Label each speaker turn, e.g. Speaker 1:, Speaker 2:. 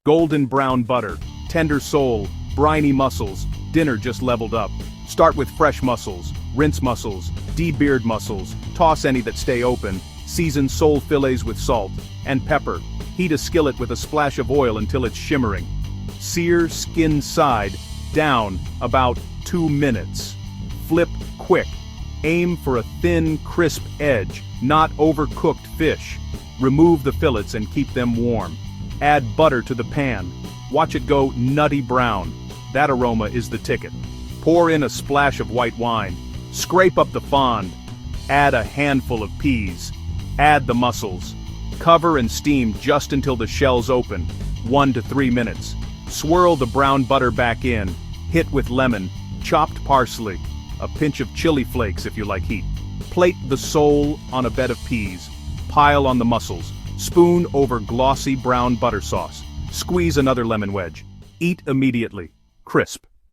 Speaker 1: Golden brown butter, tender sole, briny mussels, dinner just leveled up. Start with fresh mussels, rinse mussels, de-beard mussels, toss any that stay open, season sole fillets with salt and pepper. Heat a skillet with a splash of oil until it's shimmering. Sear skin side down about 2 minutes. Flip quick. Aim for a thin, crisp edge, not overcooked fish. Remove the fillets and keep them warm. Add butter to the pan. Watch it go nutty brown. That aroma is the ticket. Pour in a splash of white wine. Scrape up the fond. Add a handful of peas. Add the mussels. Cover and steam just until the shells open, 1 to 3 minutes. Swirl the brown butter back in. Hit with lemon, chopped parsley, a pinch of chili flakes if you like heat. Plate the sole on a bed of peas. Pile on the mussels. Spoon over glossy brown butter sauce. Squeeze another lemon wedge. Eat immediately. Crisp.